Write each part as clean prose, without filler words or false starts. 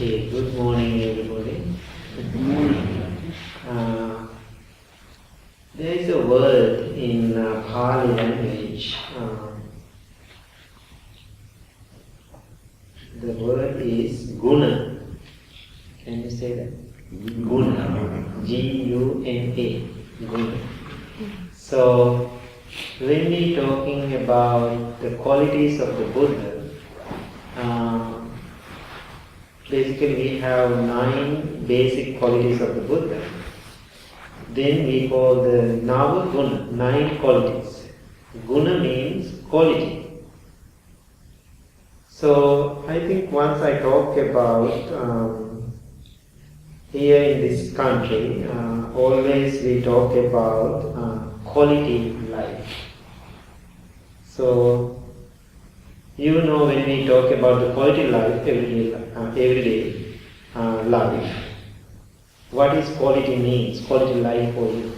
Okay, good morning everybody. Good morning. There is a word in Pali language. The word is guna. Can you say that? Guna. G-U-N-A. Guna. So, when we are talking about the qualities of the Buddha, basically we have 9 basic qualities of the Buddha. Then we call the Nava Guna, 9 qualities. Guna means quality. So I think once I talk about here in this country, always we talk about quality life. So you know, when we talk about the quality life, everyday life, what is quality means, quality life for you?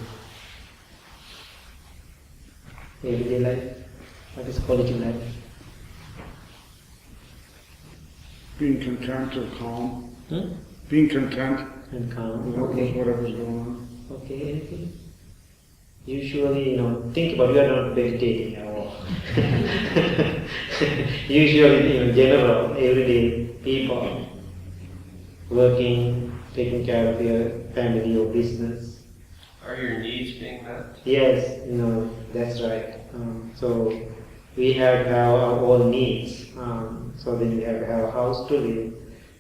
Everyday life, what is quality life? Being content or calm. Being content And calm, with okay. whatever's going on. Okay, anything? Usually, think about, you are not meditating at all. Usually, general, everyday people working, taking care of your family or business. Are your needs being met? Yes, that's right. So we have to have our own needs. So then we have to have a house to live.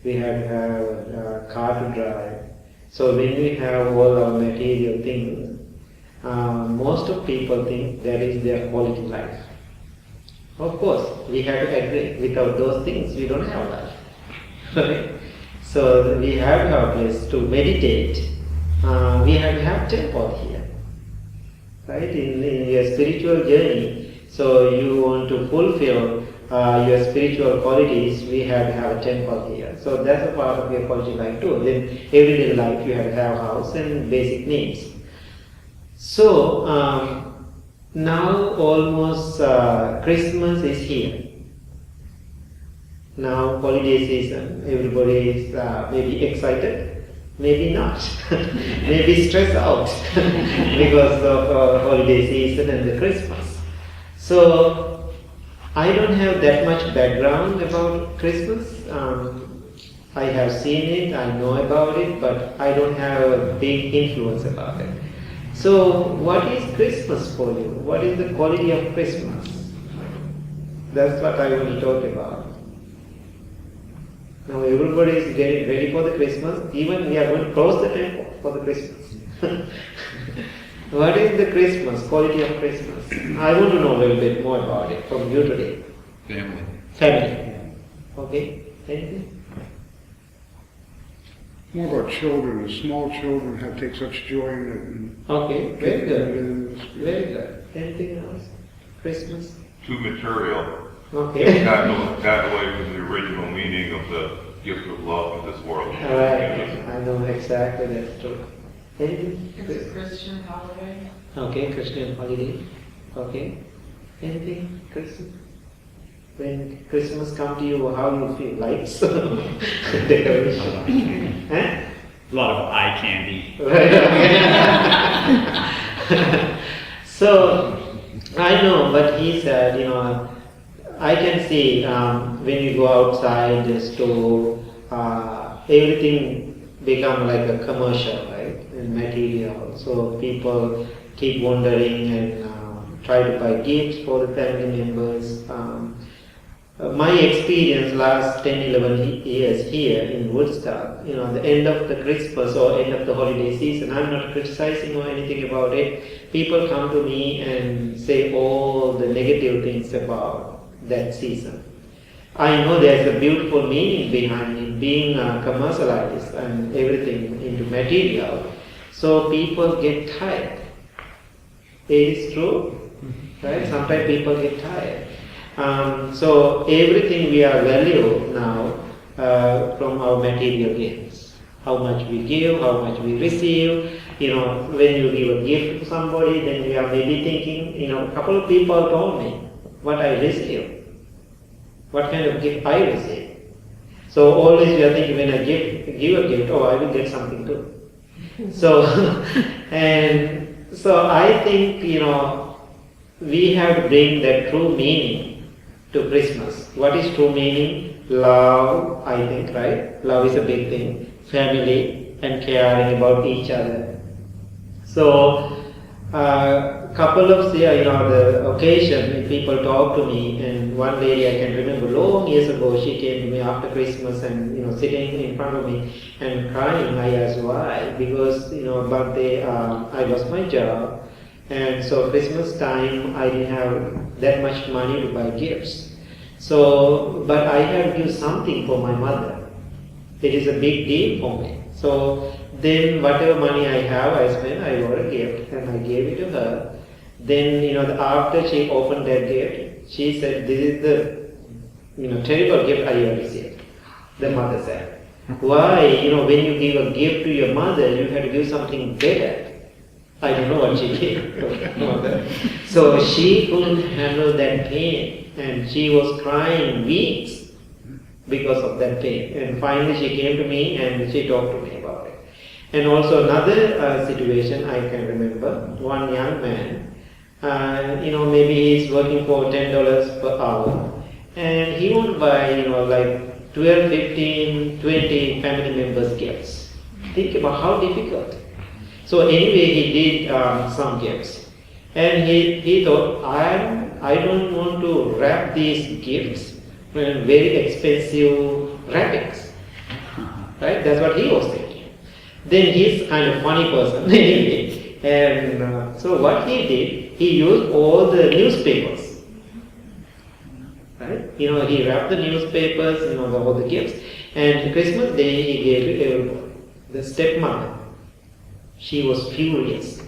We have to have a car to drive. So when we have all our material things, most of people think that is their quality life. Of course, we have to agree. Without those things, we don't have life. Right? So we have to have a place to meditate. We have to have temple here. Right? In your spiritual journey, so you want to fulfill your spiritual qualities, we have to have a temple here. So that's a part of your quality life too. Then everyday life, you have to have a house and basic needs. So now almost Christmas is here. Now holiday season, everybody is maybe excited, maybe not, maybe stressed out because of holiday season and the Christmas. So I don't have that much background about Christmas. I have seen it, I know about it, but I don't have a big influence about it. So what is Christmas for you? What is the quality of Christmas? That's what I want to talk about. Now everybody is getting ready for the Christmas. Even we are going to close the temple for the Christmas. What is the Christmas, quality of Christmas? I want to know a little bit more about it from you today. Family. Family. Okay. Anything? More about children. Small children take such joy in it. And Okay. Very good. good. Very good. Anything else? Christmas? Too material. Okay. It's gotten away from the original meaning of the gift of love of this world. All right. I know exactly that's true. Anything? It's a Christian holiday. Okay, Christian holiday. Okay. Anything? Christmas? When Christmas come to you, how you feel? Lights? Decoration? A lot of eye candy. So, I know, but he said, I can see when you go outside the store, everything become like a commercial, right? And material. So people keep wandering and try to buy gifts for the family members. My experience last 10-11 years here in Woodstock, the end of the Christmas or end of the holiday season, I'm not criticizing or anything about it. People come to me and say all the negative things about that season. I know there's a beautiful meaning behind it, being commercialized and everything into material. So people get tired. It is true, right? Sometimes people get tired. So everything we are value now from our material gifts. How much we give, how much we receive. When you give a gift to somebody, then we are maybe thinking, a couple of people told me what I receive, what kind of gift I receive. So always we are thinking when I give a gift, oh, I will get something too. So, and so I think, we have to bring that true meaning to Christmas. What is true meaning? Love, I think, right? Love is a big thing. Family and caring about each other. So, couple of the occasion people talk to me, and one lady I can remember long years ago, she came to me after Christmas and sitting in front of me and crying. I asked why, because Bhante, I lost my job, and so Christmas time I didn't have that much money to buy gifts. So, but I have to give something for my mother. It is a big deal for me. So then whatever money I have, I spent, I bought a gift and I gave it to her. Then, after she opened that gift, she said, this is the, terrible gift I ever received. The mother said. Why? When you give a gift to your mother, you have to give something better. I don't know what she gave to her mother. So she couldn't handle that pain and she was crying weeks because of that pain. And finally she came to me and she talked to me about it. And also another situation I can remember, one young man, maybe he's working for $10 per hour, and he won't buy, like 12, 15, 20 family members' gifts. Think about how difficult. So anyway, he did some gifts, and he thought, I don't want to wrap these gifts in very expensive wrappings, right? That's what he was thinking. Then he's kind of funny person anyway, and so what he did, he used all the newspapers, right? He wrapped the newspapers, all the gifts, and Christmas Day he gave it to everybody. The stepmother, she was furious.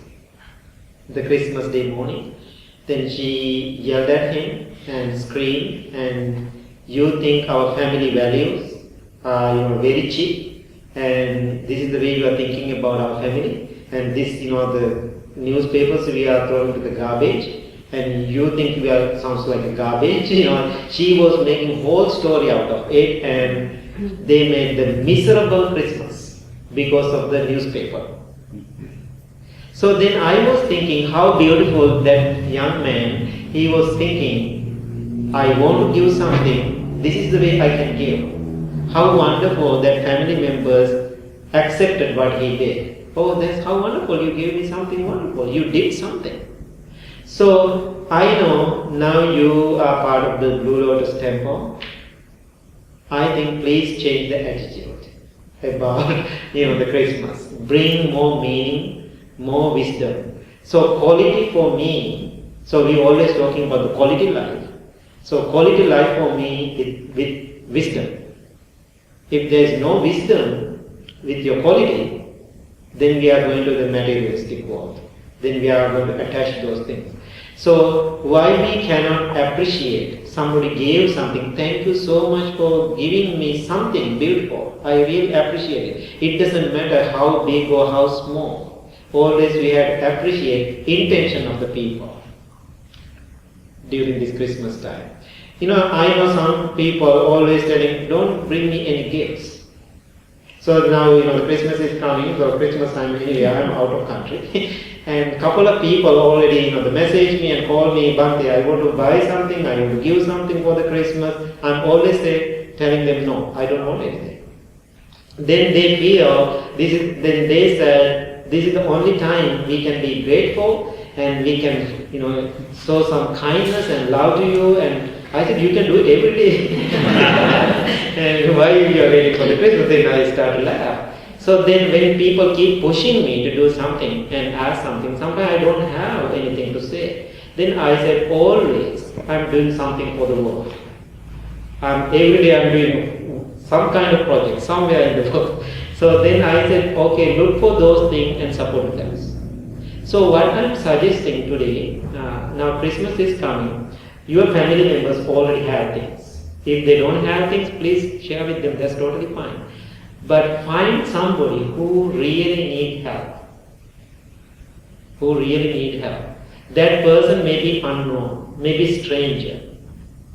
The Christmas Day morning, then she yelled at him and screamed, and you think our family values are, very cheap, and this is the way you are thinking about our family, and this, the newspapers we are throwing to the garbage, and you think we are sounds like a garbage. She was making whole story out of it, and they made the miserable Christmas because of the newspaper. So then I was thinking how beautiful that young man, he was thinking, I want to give something, this is the way I can give. How wonderful that family members accepted what he did. Oh, that's how wonderful, you gave me something wonderful, you did something. So I know now you are part of the Blue Lotus Temple. I think please change the attitude about the Christmas. Bring more meaning, more wisdom. So quality for me, so we always talking about the quality life. So quality life for me is with wisdom. If there is no wisdom with your quality, then we are going to the materialistic world. Then we are going to attach those things. So why we cannot appreciate somebody gave something, thank you so much for giving me something beautiful. I really appreciate it. It doesn't matter how big or how small. Always we have to appreciate intention of the people during this Christmas time. I know some people always telling, don't bring me any gifts. So now, Christmas is coming, so Christmas time anyway, I'm out of country. And a couple of people already, they message me and call me, Bhante, I want to buy something, I want to give something for the Christmas. I'm always telling them, no, I don't want anything. Then they feel, then they said, this is the only time we can be grateful and we can, show some kindness and love to you. And I said, you can do it every day. And why you are waiting for the Christmas? Then I start to laugh. So then when people keep pushing me to do something and ask something, sometimes I don't have anything to say. Then I said, always I'm doing something for the world. Every day I'm doing some kind of project somewhere in the world. So then I said, okay, look for those things and support them. So what I'm suggesting today, now Christmas is coming, your family members already have things. If they don't have things, please share with them, that's totally fine. But find somebody who really need help. That person may be unknown, may be stranger,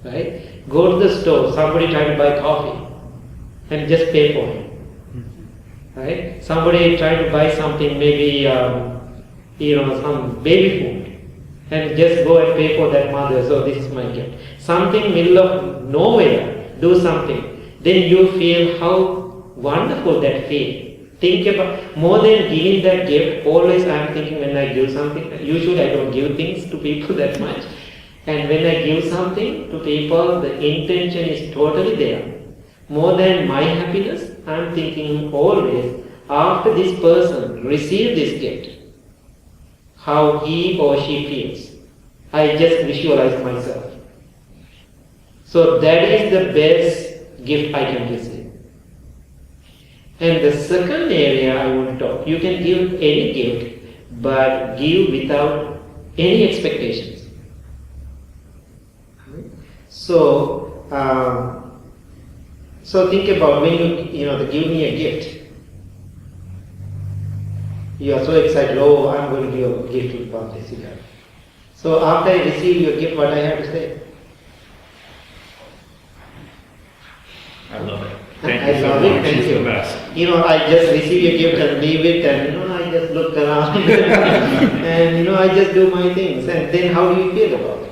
right? Go to the store, somebody try to buy coffee. and just pay for it. Right? Somebody tried to buy something, maybe some baby food, and just go and pay for that mother. So this is my gift. Something middle of nowhere, do something. Then you feel how wonderful that feels. Think about more than giving that gift. Always I am thinking when I give something. Usually I don't give things to people that much. And when I give something to people, the intention is totally there. More than my happiness, I am thinking always, after this person receives this gift, how he or she feels. I just visualize myself. So that is the best gift I can receive. And the second area I want to talk, you can give any gift, but give without any expectations. So, think about when you give me a gift. You are so excited, oh, I'm going to give a gift to Bhante Sujatha. So after I receive your gift, what I have to say? I love it. I Thank you so love it, much. thank It's you. the best. I just receive your gift and leave it, and I just look around and I just do my things. And then how do you feel about it?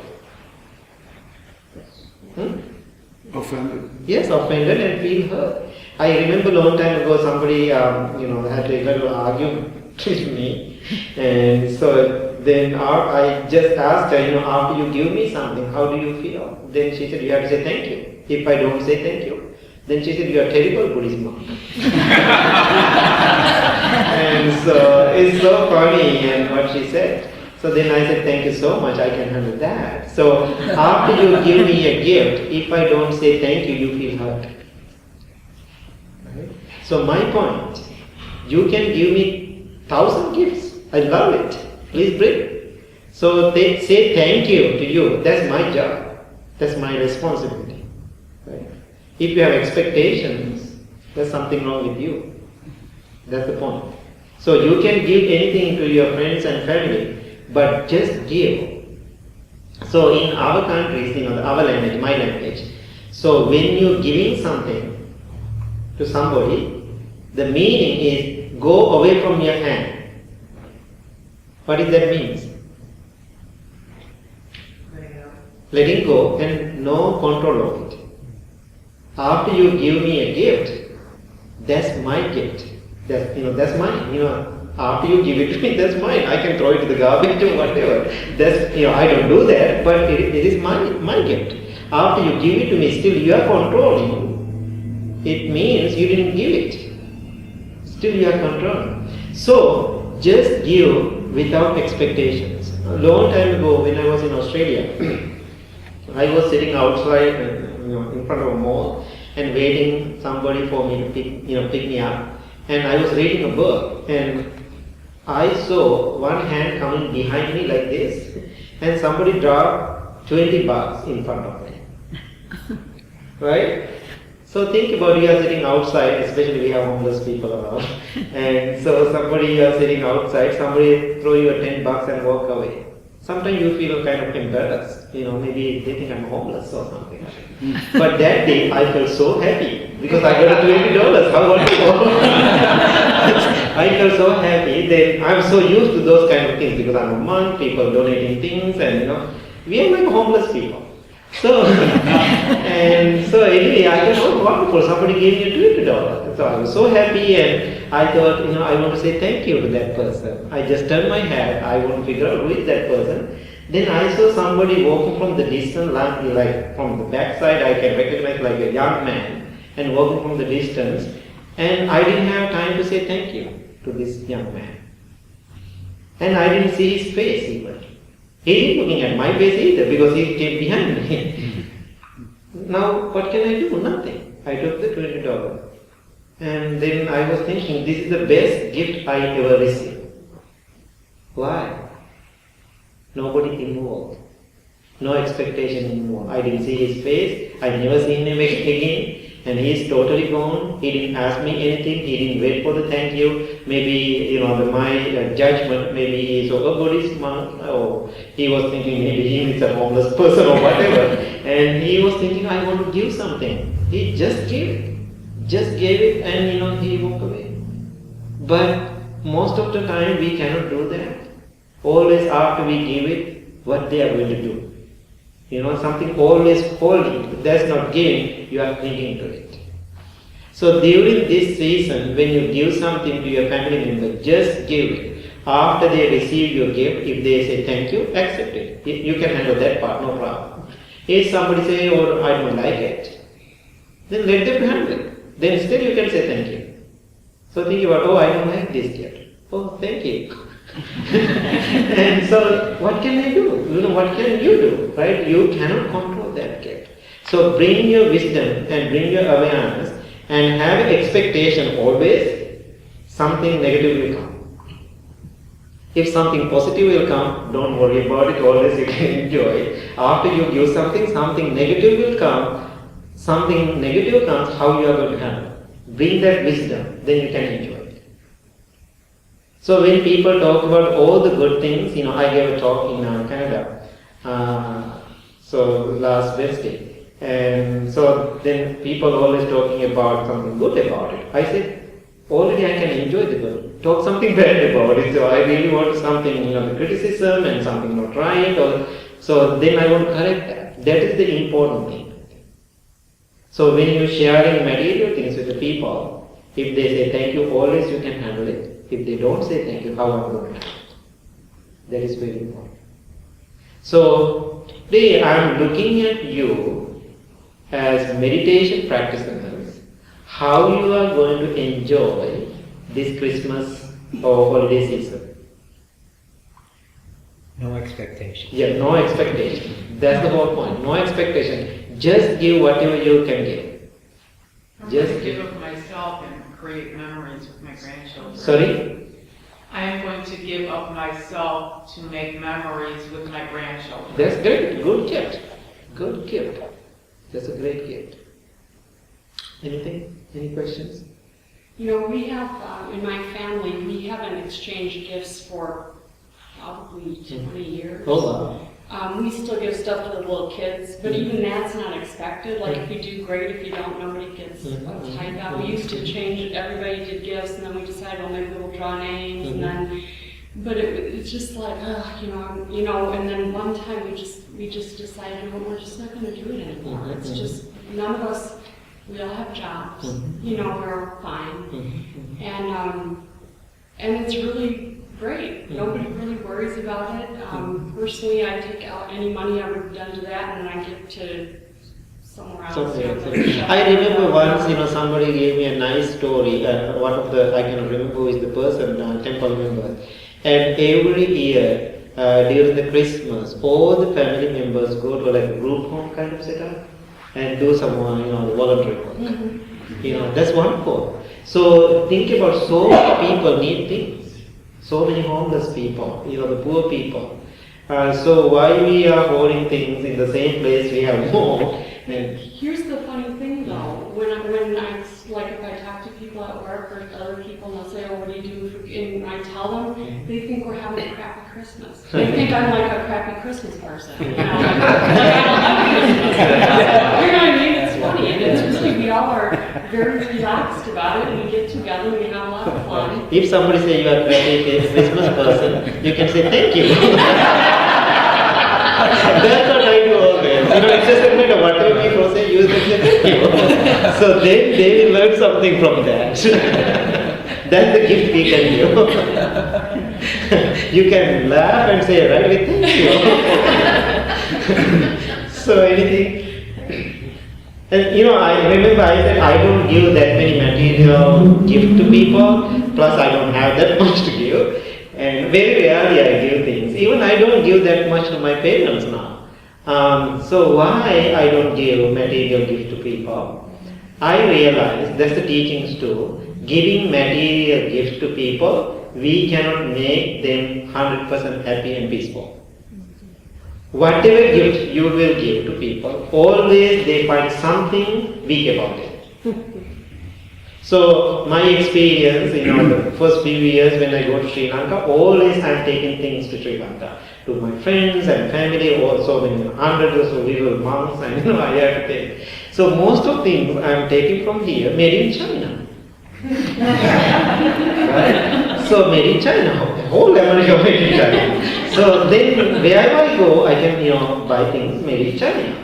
Offended. Yes, offended and feel hurt. I remember a long time ago somebody had a little argument with me, and so then I just asked her, after you give me something, how do you feel? Then she said, you have to say thank you. If I don't say thank you, then she said, you are terrible Buddhist monk. And so it's so funny and what she said. So then I said, thank you so much, I can handle that. So after you give me a gift, if I don't say thank you, you feel hurt. Right? So my point, you can give me 1,000 gifts. I love it. Please bring. So they say thank you to you. That's my job. That's my responsibility. Right? If you have expectations, there's something wrong with you. That's the point. So you can give anything to your friends and family, but just give. So in our countries, our language, my language, so when you're giving something to somebody, the meaning is go away from your hand. What does that mean? Letting go and no control of it. After you give me a gift, that's my gift. That's mine. After you give it to me, that's mine. I can throw it to the garbage or whatever. That's I don't do that, but it is my gift. After you give it to me, still you are controlling. It means you didn't give it. Still you are controlling. So just give without expectations. A long time ago, when I was in Australia, I was sitting outside, in front of a mall, and waiting somebody for me to pick me up. And I was reading a book, and I saw one hand coming behind me like this, and somebody dropped 20 bucks in front of me. Right? So think about you are sitting outside, especially we have homeless people around, and so you are sitting outside, somebody throw you a 10 bucks and walk away. Sometimes you feel kind of embarrassed, maybe they think I'm homeless or something. But that day I felt so happy because I got $20. How wonderful! I felt so happy. Then I'm so used to those kind of things because I'm a monk, people donating things, and we are like homeless people. So anyway, I thought, oh wonderful, somebody gave me $20. So I was so happy, and I thought, I want to say thank you to that person. I just turned my head, I want to figure out who is that person. Then I saw somebody walking from the distance, like from the backside, I can recognize like a young man, and walking from the distance, and I didn't have time to say thank you to this young man. And I didn't see his face even. He didn't looking at my face either because he came behind me. Now, what can I do? Nothing. I took the $20. And then I was thinking, this is the best gift I ever received. Why? Nobody involved. No expectation involved. I didn't see his face. I never seen him again. And he's totally gone. He didn't ask me anything. He didn't wait for the thank you. Maybe, my judgment, maybe he's a Buddhist monk, or he was thinking maybe he is a homeless person or whatever. And he was thinking, I want to give something. He just gave. just gave it and he walked away. But most of the time we cannot do that. Always after we give it, what they are going to do. Something always holding. That's not giving, you are clinging to it. So during this season, when you give something to your family member, just give it. After they receive your gift, if they say thank you, accept it. You can handle that part, no problem. If somebody say, oh, I don't like it, then let them handle it. Then still you can say thank you. So think about, oh, I don't like this gift. Oh, thank you. And so what can I do? What can you do? Right? You cannot control that gift. So bring your wisdom and bring your awareness and have expectation always. Something negative will come. If something positive will come, don't worry about it, always you can enjoy it. After you give something negative will come. Something negative comes, how you are going to handle it. Bring that wisdom, then you can enjoy it. So when people talk about all the good things, I gave a talk in Canada, so last Wednesday. And so then people always talking about something good about it. I said, already I can enjoy the good. Talk something bad about it. So I really want something, the criticism and something not right. So then I want to correct that. That is the important thing. So when you're sharing material things with the people, if they say thank you, always you can handle it. If they don't say thank you, how am I going to handle it? That is very important. So today I am looking at you as meditation practitioners, how you are going to enjoy this Christmas or holiday season. No expectation. Yeah, no expectation. That's the whole point. No expectation. Just give whatever you can give. I'm going to give of myself and create memories with my grandchildren. Sorry? I am going to give of myself to make memories with my grandchildren. That's great. Good gift. Good gift. That's a great gift. Anything? Any questions? We have, in my family, we haven't exchanged gifts for probably 20 years. Oh, wow. We still give stuff to the little kids, but even that's not expected. Like if you do great, if you don't, nobody gets uptight about. We used to change it, everybody did gifts, and then we decided, well, maybe we'll draw names, and then, but it's just like, and then one time we just decided, well, we're just not going to do it anymore. It's just, none of us, we all have jobs, we're fine, and it's really great. Nobody really worries about it. Personally, I take out any money I would have done to that, and then I give to somewhere else. I remember once, somebody gave me a nice story. One of the, I cannot remember who is the person, temple member. And every year, during the Christmas, all the family members go to like a group home kind of setup and do some, voluntary work. That's wonderful. So think about so many people need things. So many homeless people, the poor people. So why we are holding things in the same place we have more? And here's the funny thing though, when I like if I talk to people at work or other people and they'll say, oh, what do you do? And I tell them, they think we're having a crappy Christmas. They think I'm like a crappy Christmas person. Like I don't like Christmas. You know what I mean? It's funny. And it's really, we all are very relaxed about it and we get together and we have a lot of fun. If somebody says you are a crappy Christmas person, you can say thank you. That's what I do always. It's just a matter whatever people say, you can say thank you. So then they will learn something from that. That's the gift we can give. You can laugh and say right away thank you. So anything. And I remember I said I don't give that many material gift to people, plus I don't have that much to give. And very rarely I give things. Even I don't give that much to my parents now. So why I don't give material gift to people? I realize that's the teachings too. Giving material gift to people, we cannot make them 100% happy and peaceful. Whatever gift you will give to people, always they find something weak about it. So my experience, the first few years when I go to Sri Lanka, always I'm taking things to Sri Lanka. To my friends and family, also when hundreds or so we were monks and I have to take. So most of things I'm taking from here, made in China. Right? So made in China, whole America made in China. So then wherever I go, I can buy things made in China.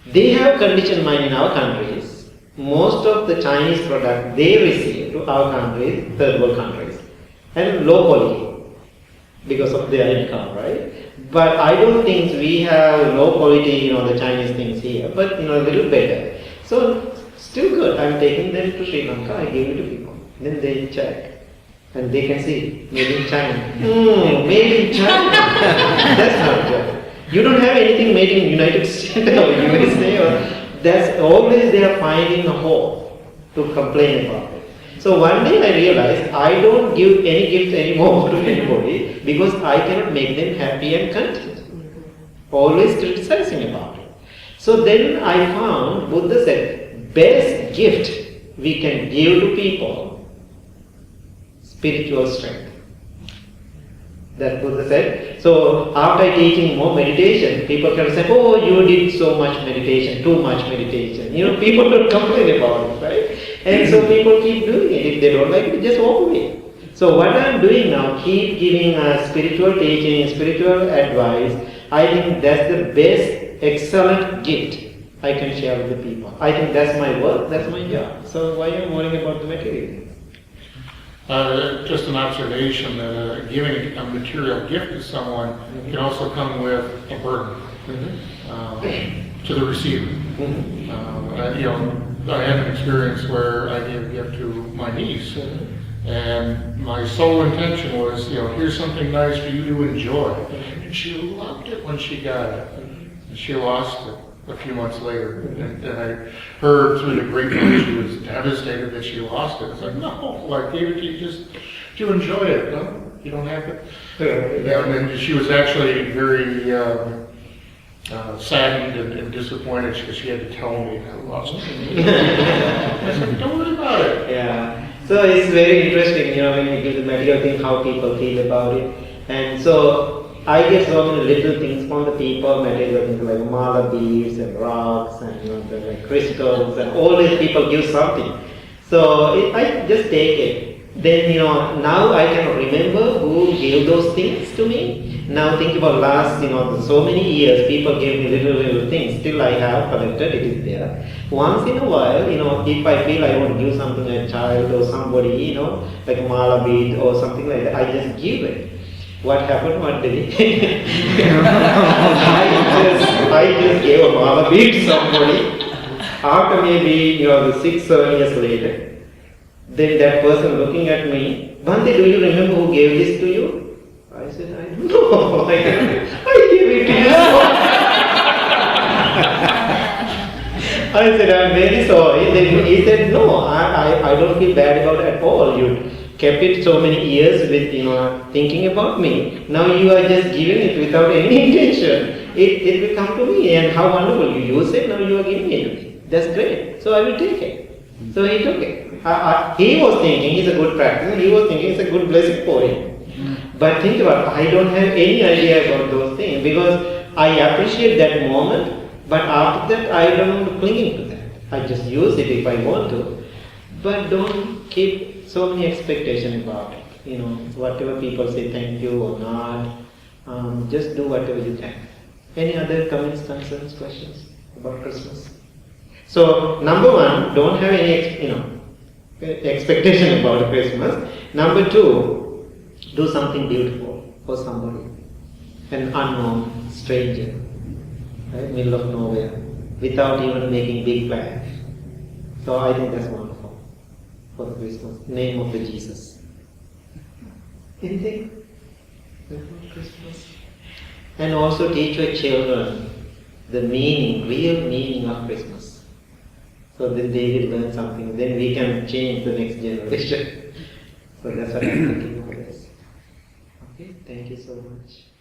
They have conditioned mind in our countries. Most of the Chinese product they receive to our countries, third world countries, and low quality because of their income, right? But I don't think we have low quality, the Chinese things here, but a little better. So still good. I'm taking them to Sri Lanka. I give it to people. Then they check, and they can see made in China. Made in China. That's not good. You don't have anything made in United States or USA, or that's always they are finding a hole to complain about it. So one day I realized I don't give any gift anymore to anybody because I cannot make them happy and content. Always criticizing about it. So then I found Buddha said, best gift we can give to people, spiritual strength. That Buddha said. So after teaching more meditation, people can say, oh, you did so much meditation, too much meditation. People don't complain about it, right? And so people keep doing it. If they don't like it, just walk away. So what I'm doing now, keep giving spiritual teaching, spiritual advice. I think that's the best, excellent gift I can share with the people. I think that's my work, that's my job. So why am I worrying about the material things? Just an observation that giving a material gift to someone can also come with a burden to the receiver. I had an experience where I gave a gift to my niece, and my sole intention was, here's something nice for you to enjoy. And she loved it when she got it. And she lost it a few months later. And I heard through the grapevine she was devastated that she lost it. It's like, no, I gave it to you just to enjoy it. No, you don't have it. And then she was actually very saddened and disappointed because she had to tell me I lost it. I said, don't worry about it. Yeah. So it's very interesting, when you give the material thing, how people feel about it. And so I get so many little things from the people, material things like mala beads and rocks and the crystals, and always people give something. So I just take it. Then now I can remember who gave those things to me. Now think about last so many years people gave me little things. Still I have collected, it is there. Once in a while, if I feel I want to give something to a child or somebody, like a mala bead or something like that, I just give it. What happened one day? I just gave a mala bead to somebody. After maybe 6-7 years later, then that person looking at me, Bhante, do you remember who gave this to you? I said, I don't know. I gave it to you. I said, I'm very sorry. Then he said, no, I don't feel bad about it at all. You kept it so many years with thinking about me. Now you are just giving it without any intention. It will come to me, and how wonderful. You use it, now you are giving it to me. That's great. So I will take it. So he took it. He was thinking it's a good practice, he was thinking it's a good blessing for him. But think about it, I don't have any idea about those things because I appreciate that moment, but after that I don't clinging to that. I just use it if I want to, but don't keep so many expectations about it. Whatever people say thank you or not, just do whatever you can. Any other comments, concerns, questions about Christmas? So number one, don't have any expectation about Christmas. Number two, do something beautiful for somebody, an unknown stranger, right, middle of nowhere, without even making big plans. So I think that's wonderful for the Christmas. Name of the Jesus. Anything about Christmas? And also teach your children the meaning, real meaning of Christmas. So then they will learn something. Then we can change the next generation. So that's what I'm thinking of this. Okay, thank you so much.